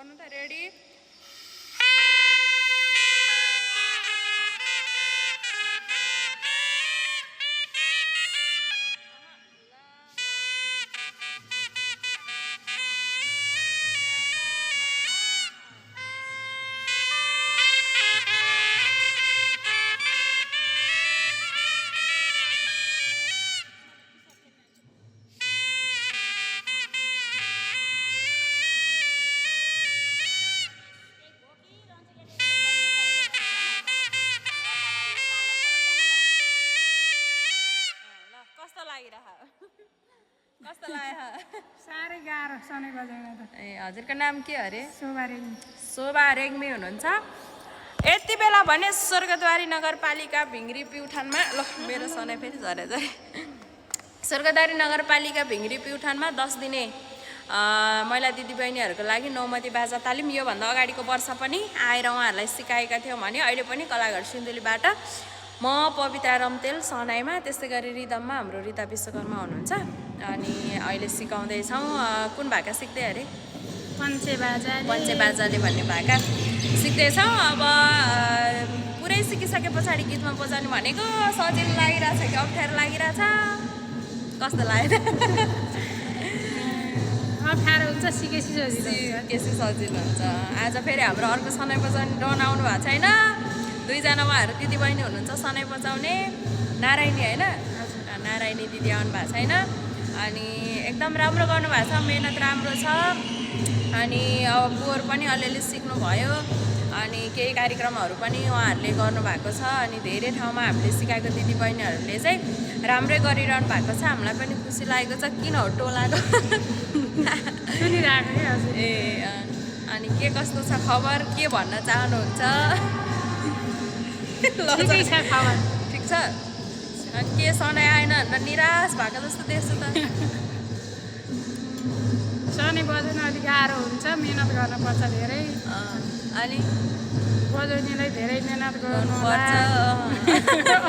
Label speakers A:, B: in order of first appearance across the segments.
A: गर्नु त रेडी कस्तो लाग्यो
B: साह्रै गाह्रो सनै बजाउन त
A: ए हजुरको नाम के अरे
B: शोभा रेग्मी
A: शोभा रेग्मी हुनुहुन्छ यति बेला भने स्वर्गद्वारी नगरपालिका भिङ्ग्री प्युठानमा ल मेरो सनै फेरि झरे झरे स्वर्गद्वारी नगरपालिका भिङ्ग्री प्युठानमा 10 दिने महिला दिदीबहिनीहरूको लागि नौमती बाजा तालिम योभन्दा अगाडिको वर्ष पनि आएर उहाँहरूलाई सिकाएका थियौँ भने अहिले पनि कलाघर सिन्धुलीबाट म पवित्रा रम्तेल सनाईमा त्यस्तै गरी रिदममा हाम्रो रिता विश्वकर्मा हुनुहुन्छ अनि अहिले सिकाउँदैछौँ कुन भाका सिक्दै अरे
B: पञ्चे
A: बाजाले भन्ने भाका सिक्दैछौँ अब पुरै सिकिसके पछाडि गीतमा बजाउनु भनेको सजिलो लागिरहेछ कि अप्ठ्यारो लागिरहेछ कस्तो लाग्यो
B: अप्ठ्यारो हुन्छ सिकेपछि
A: सजिलो हुन्छ आज फेरि हाम्रो अर्को सनाई बजाउने डन आउनु भएको छैन 2 जना उहाँहरू दिदीबहिनी हुनुहुन्छ सनाई बजाउने नारायणी होइन नारायणी दिदी आउनु भएको छैन अनि एकदम राम्रो गर्नुभएको छ मेहनत राम्रो छ अनि अब बोर पनि अलिअलि सिक्नुभयो अनि केही कार्यक्रमहरू पनि उहाँहरूले गर्नुभएको छ अनि धेरै ठाउँमा हामीले सिकाएको दिदीबहिनीहरूले चाहिँ राम्रै गरिरहनु भएको छ हामीलाई पनि खुसी लागेको छ किन हो टोलाको
B: सुनिरहेको क्या हजुर
A: ए अनि के कस्तो छ खबर के भन्न चाहनुहुन्छ
B: ठिकै छ खबर
A: ठिक छ अनि के सनाई आएन भनेर निराश भएको जस्तो देख्छु त
B: सनै बजाउन अलिक गाह्रो हुन्छ मिहिनेत गर्नुपर्छ धेरै
A: अनि
B: बजाउनेलाई धेरै मिहिनेत गर्नुपर्छ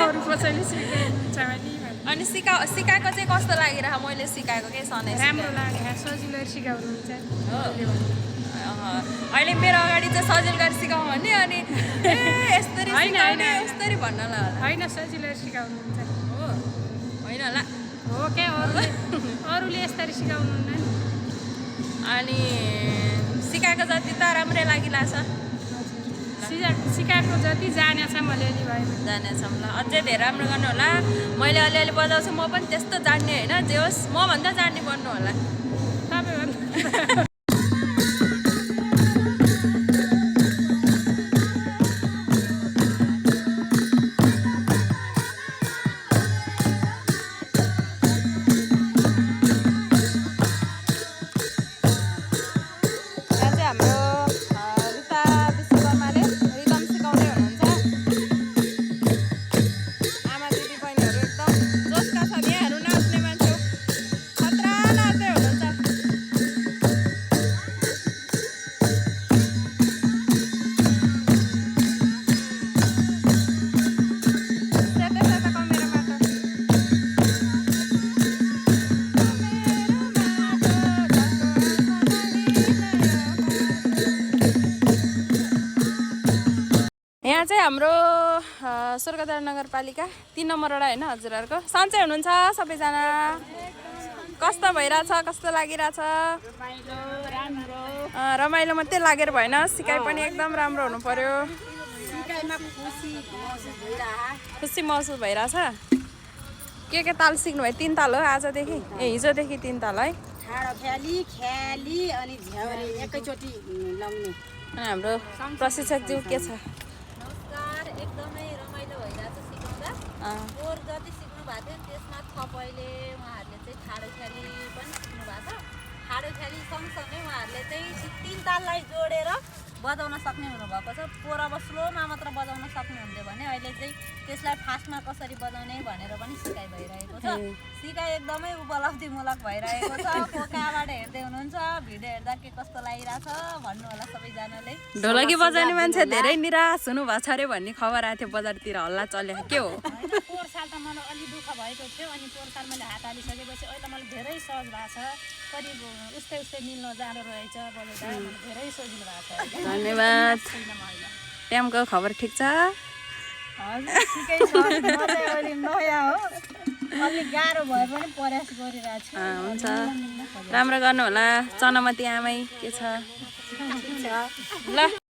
B: अरू कसैले सिकाउनुहुन्छ भने
A: अनि सिकाएको चाहिँ कस्तो लागिरहेको मैले सिकाएको के सनाई
B: राम्रो लाग्यो सजिलो सिकाउनुहुन्छ
A: हो अहिले मेरो अगाडि चाहिँ सजिलो गरी सिकाउँ भने अनि यस्तरी यस्तरी भन्न होला
B: होइन सजिलो सिकाउनुहुन्छ
A: हो होइन होला
B: हो क्या अरूले यस्तरी सिकाउनुहुन्न नि
A: अनि सिकाएको जति त राम्रै लागिरहेछ
B: सिकाएको जति जानेछौँ अलिअलि भयो
A: जानेछौँ ल अझै धेरै राम्रो गर्नु होला मैले अलिअलि बजाउँछु म पनि त्यस्तो जान्ने होइन जे होस् मभन्दा जान्ने बन्नु होला
B: तपाईँभन्दा
A: यहाँ चाहिँ हाम्रो स्वर्गद्वार नगरपालिका 3 नम्बर वडा होइन हजुरहरूको सन्चै हुनुहुन्छ सबैजना कस्तो भइरहेछ कस्तो लागिरहेछ रमाइलो मात्रै लागेर भएन सिकाइ पनि एकदम राम्रो हुनु पर्यो खुसी महसुस भइरहेछ के ताल सिक्नु भयो 3 ताल हो आजदेखि ए हिजोदेखि 3 ताल है
C: ख्याली अनि झ्याउरे एकैचोटि लाउने
A: अनि हाम्रो प्रशिक्षकज्यू के छ
D: एकदमै रमाइलो भइरहेछ सिकाउँदा बोर जति सिक्नु भएको थियो त्यसमा थप अहिले उहाँहरूले चाहिँ ठाडो ख्याली पनि सिक्नु भएको छ ठाडो ख्याली सँगसँगै उहाँहरूले चाहिँ 3 ताललाई जोडेर बजाउन सक्ने हुनुभएको छ पोर अब स्लोमा मात्र बजाउन सक्ने हुन्थ्यो भने अहिले चाहिँ त्यसलाई फास्टमा कसरी बजाउने भनेर पनि सिकाइ भइरहेको छ सिकाइ एकदमै उपलब्धिमूलक भइरहेको छ को कहाँबाट हेर्दै हुनुहुन्छ भिडियो हेर्दा के कस्तो लागिरहेछ भन्नु होला सबैजनाले
A: ढोलकी बजाउने मान्छे धेरै निराश हुनु भएको छ अरे भन्ने खबर आएको थियो बजारतिर हल्ला चल्यो के हो
C: होइन पोहोर साल त मलाई अलि दुःख भएको थियो अनि पोहोर साल मैले हात हालिसकेपछि अहिले मलाई धेरै सहज भएको छ करिब उस्तै मिल्न जाँदो रहेछ बजाउँदा मलाई धेरै सजिलो भएको छ
A: धन्यवाद ट्यामको खबर ठिक छ
C: हजुर ठिकै छ म चाहिँ अहिले नयाँ हो अलिक गाह्रो भए पनि प्रयास गरिरहेको छु
A: हुन्छ राम्रो गर्नु होला चनमती आमै के छ ल